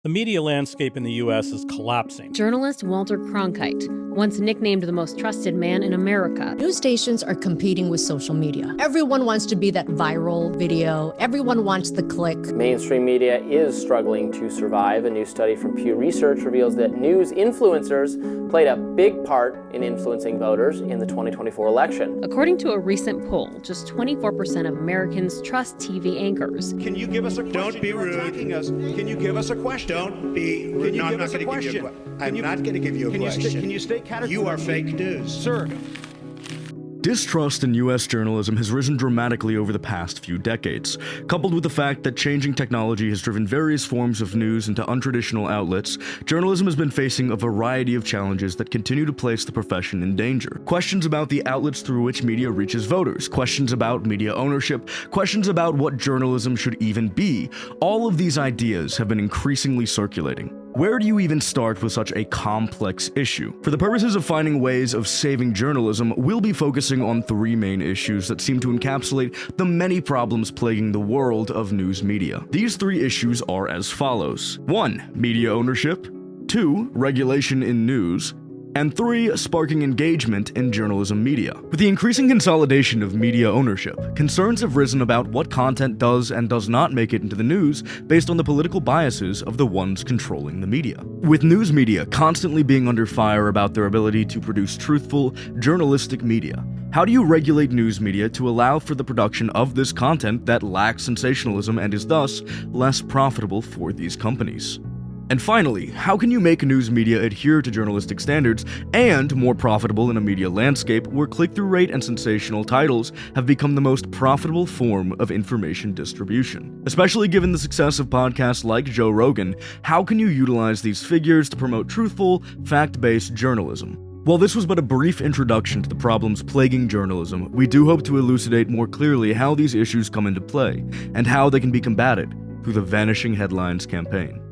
The media landscape in the U.S. is collapsing. Journalist Walter Cronkite, once nicknamed the most trusted man in America. News stations are competing with social media. Everyone wants to be that viral video. Everyone wants the click. Mainstream media is struggling to survive. A new study from Pew Research reveals that news influencers played a big part in influencing voters in the 2024 election. According to a recent poll, just 24% of Americans trust TV anchors. Can you give us a question? Don't be rude. Attacking us. Can you give us a question? Don't be rude. No, I'm not going to give you a question. I'm not going to give you a question. Can you stay categorical? You are fake news. Sir. Distrust in U.S. journalism has risen dramatically over the past few decades. Coupled with the fact that changing technology has driven various forms of news into untraditional outlets, journalism has been facing a variety of challenges that continue to place the profession in danger. Questions about the outlets through which media reaches voters, questions about media ownership, questions about what journalism should even be. All of these ideas have been increasingly circulating. Where do you even start with such a complex issue? For the purposes of finding ways of saving journalism, we'll be focusing on three main issues that seem to encapsulate the many problems plaguing the world of news media. These three issues are as follows. 1. Media ownership. 2. Regulation in news. And 3. Sparking engagement in journalism media. With the increasing consolidation of media ownership, concerns have risen about what content does and does not make it into the news based on the political biases of the ones controlling the media. With news media constantly being under fire about their ability to produce truthful, journalistic media, how do you regulate news media to allow for the production of this content that lacks sensationalism and is thus less profitable for these companies? And finally, how can you make news media adhere to journalistic standards and more profitable in a media landscape where click-through rate and sensational titles have become the most profitable form of information distribution? Especially given the success of podcasts like Joe Rogan, how can you utilize these figures to promote truthful, fact-based journalism? While this was but a brief introduction to the problems plaguing journalism, we do hope to elucidate more clearly how these issues come into play and how they can be combated through the Vanishing Headlines campaign.